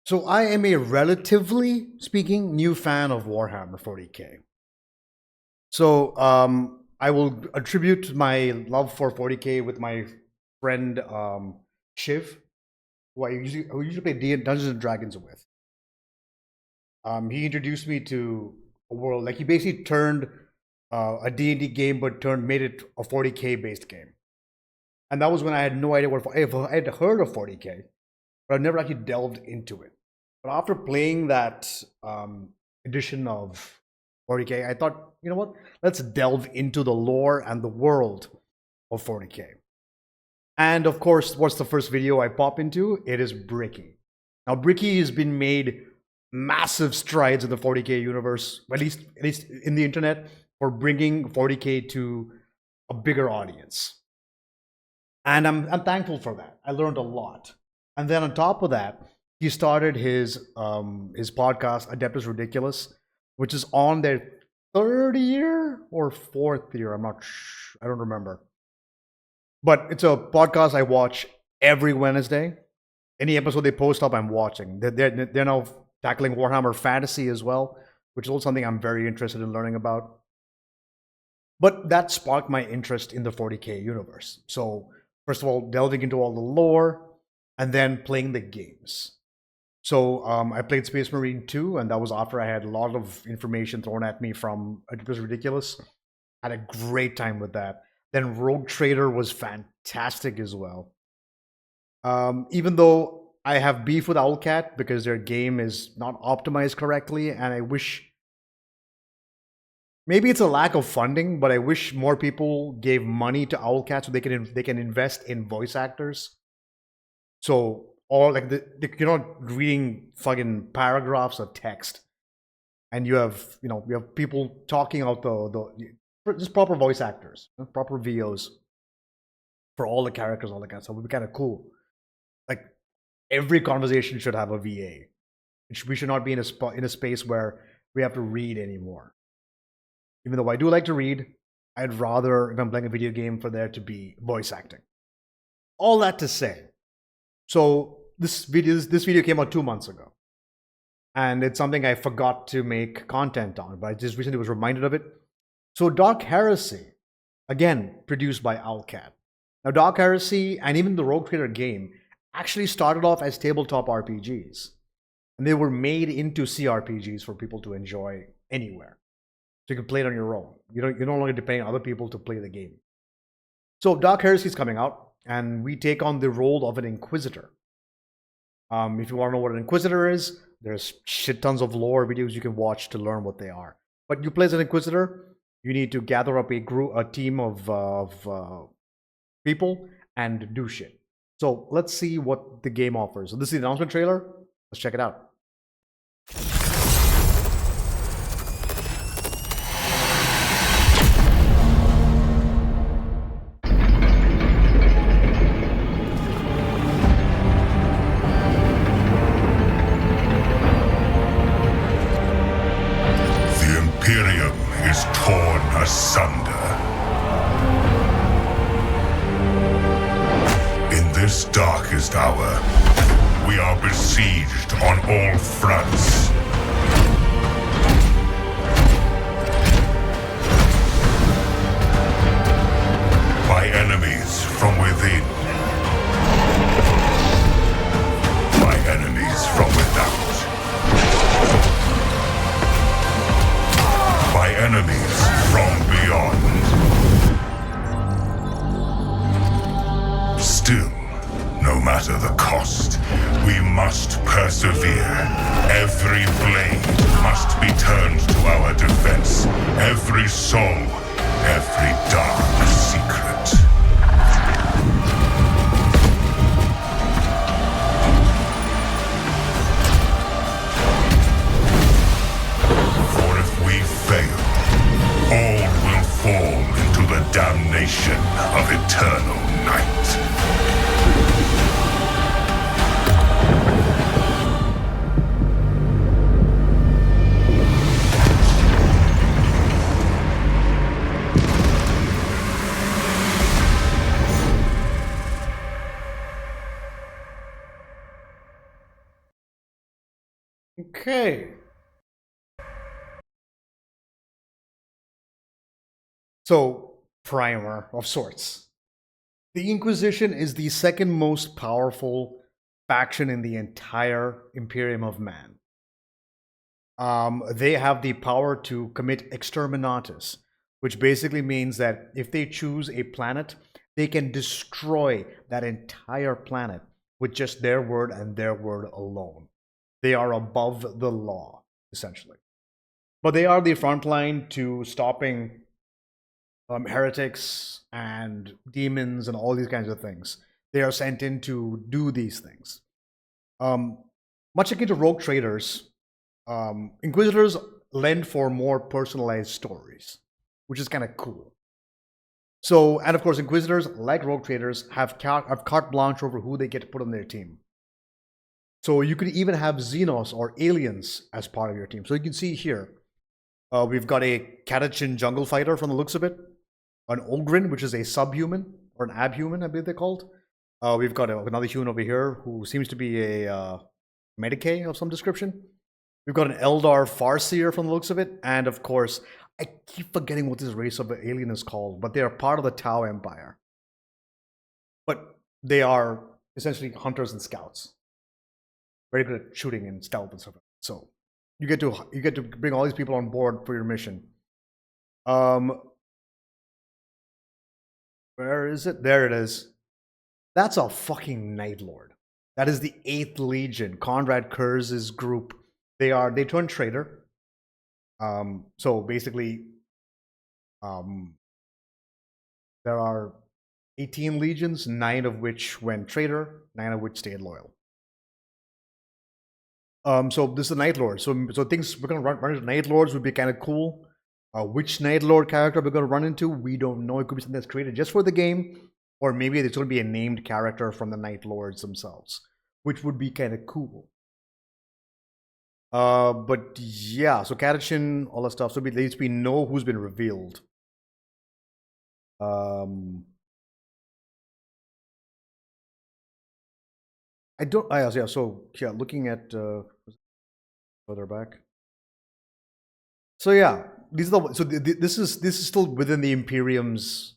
So I am a relatively speaking new fan of Warhammer 40K. So I will attribute my love for 40K with my friend Shiv, who I usually play Dungeons and Dragons with. He introduced me to a world like he basically turned a D&D game, but made it a 40K based game. And that was when I had no idea what I had heard of 40K, but I've never actually delved into it. But after playing that edition of 40K, I thought, you know what? Let's delve into the lore and the world of 40K. And of course, what's the first video I pop into? It is Bricky. Now, Bricky has been made massive strides in the 40K universe, at least in the internet, for bringing 40K to a bigger audience. And I'm thankful for that. I learned a lot. And then on top of that, he started his podcast, Adeptus Ridiculous, which is on their third year or fourth year. I don't remember. But it's a podcast I watch every Wednesday. Any episode they post up, I'm watching. They're now tackling Warhammer Fantasy as well, which is also something I'm very interested in learning about. But that sparked my interest in the 40K universe. So first of all, delving into all the lore, and then playing the games. So I played Space Marine 2, and that was after I had a lot of information thrown at me from It Was Ridiculous. Had a great time with that. Then Rogue Trader was fantastic as well. Even though I have beef with Owlcat because their game is not optimized correctly, and I wish... Maybe it's a lack of funding, but I wish more people gave money to Owlcat so they can invest in voice actors. So, or like you're not reading fucking paragraphs of text, and you have people talking out just proper voice actors, proper VOs for all the characters, all that kind of stuff. It would be kind of cool. Like every conversation should have a VA. We should not be in a space where we have to read anymore. Even though I do like to read, I'd rather, if I'm playing a video game, for there to be voice acting. All that to say, so this video came out 2 months ago, and it's something I forgot to make content on, but I just recently was reminded of it. So Dark Heresy, again produced by Owlcat. Now Dark Heresy and even the Rogue Trader game actually started off as tabletop RPGs, and they were made into CRPGs for people to enjoy anywhere. So you can play it on your own. You're no longer depending on other people to play the game. So Dark Heresy is coming out, and we take on the role of an Inquisitor. If you want to know what an Inquisitor is, there's shit tons of lore videos you can watch to learn what they are. But you play as an Inquisitor, you need to gather up a team of people and do shit. So let's see what the game offers. So this is the announcement trailer. Let's check it out. Torn asunder. In this darkest hour, we are besieged on all fronts. By enemies from within. By enemies from without. By enemies from beyond. Still, no matter the cost, we must persevere. Every blade must be turned to our defense. Every soul, every dark secret. For if we fail, all will fall into the damnation of eternal night. Okay. So, primer of sorts. The Inquisition is the second most powerful faction in the entire Imperium of Man. They have the power to commit exterminatus, which basically means that if they choose a planet, they can destroy that entire planet with just their word and their word alone. They are above the law, essentially. But they are the front line to stopping heretics and demons and all these kinds of things. They are sent in to do these things. Um, Much akin to rogue traders, Inquisitors lend for more personalized stories, which is kind of cool. So, and of course, Inquisitors, like rogue traders, have carte blanche over who they get to put on their team. So you could even have Xenos or aliens as part of your team. So you can see here, we've got a Catachin jungle fighter from the looks of it, an Ogryn, which is a subhuman or an abhuman, I believe they're called. We've got another human over here who seems to be a Medicae of some description. We've got an Eldar Farseer from the looks of it, and of course, I keep forgetting what this race of alien is called, but they are part of the Tau Empire. But they are essentially hunters and scouts, very good at shooting and stealth and stuff. So you get to bring all these people on board for your mission. Where is it? There it is. That's a fucking Night Lord. That is the 8th Legion, Conrad Kurz's group. They turn traitor. So basically, there are 18 legions, 9 of which went traitor, 9 of which stayed loyal. So this is the Night Lord. So things we're gonna run into Night Lords would be kind of cool. Which Night Lord character we're gonna run into, we don't know. It could be something that's created just for the game, or maybe it's gonna be a named character from the Night Lords themselves, which would be kind of cool. But yeah, so Catachin, all that stuff. So at least we know who's been revealed. I don't. Yeah. So yeah, looking at further back. So yeah, these are the. So this is still within the Imperium's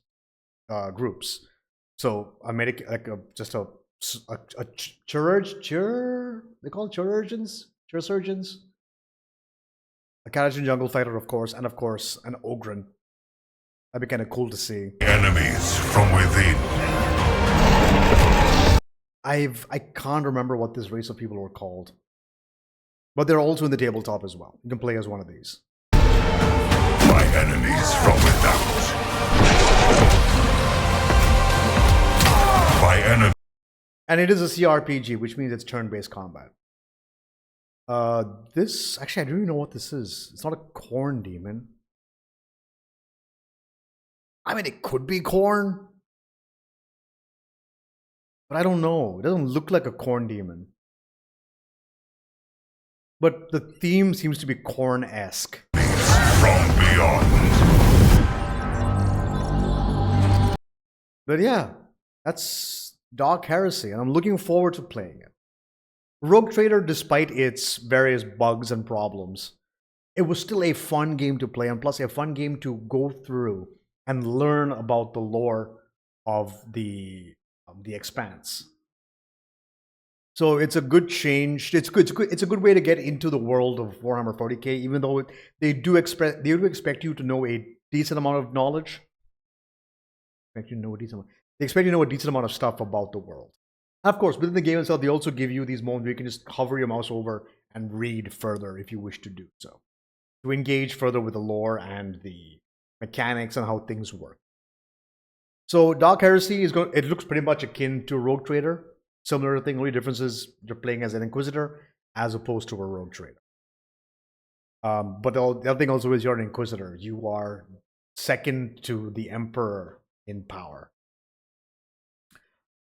groups. So a medic, like just a chirurg, they call it chirurgeons. Surgeons, a Catachin jungle fighter, of course, and of course an Ogryn. That'd be kind of cool to see. Enemies from within. I can't remember what this race of people were called, but they're also in the tabletop as well. You can play as one of these. My enemies from without. My enemy. And it is a CRPG, which means it's turn-based combat. This actually, I don't even know what this is. It's not a corn demon. I mean, it could be corn, but I don't know. It doesn't look like a corn demon. But the theme seems to be corn-esque. From beyond. But yeah, that's Dark Heresy, and I'm looking forward to playing it. Rogue Trader, despite its various bugs and problems, it was still a fun game to play, and plus a fun game to go through and learn about the lore of the Expanse. So it's a good change. It's good. It's a good way to get into the world of Warhammer 40K, even though they do expect you to know a decent amount of knowledge. They expect you to know a decent amount of stuff about the world. Of course, within the game itself, they also give you these moments where you can just hover your mouse over and read further if you wish to do so, to engage further with the lore and the mechanics and how things work. So Dark Heresy it looks pretty much akin to Rogue Trader. Similar thing, only difference is you're playing as an Inquisitor as opposed to a Rogue Trader. But the other thing also is you're an Inquisitor. You are second to the Emperor in power.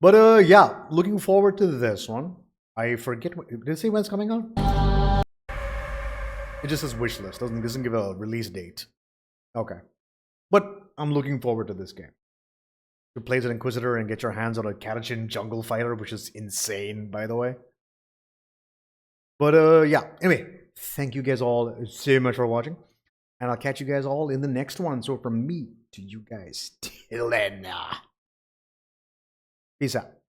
But yeah, looking forward to this one. I forget, did it say when it's coming out? It just says wish list, doesn't give a release date. Okay. But I'm looking forward to this game. To play as an Inquisitor and get your hands on a Catachin jungle fighter, which is insane, by the way. But yeah, anyway, thank you guys all so much for watching. And I'll catch you guys all in the next one. So from me to you guys, till then, peace out.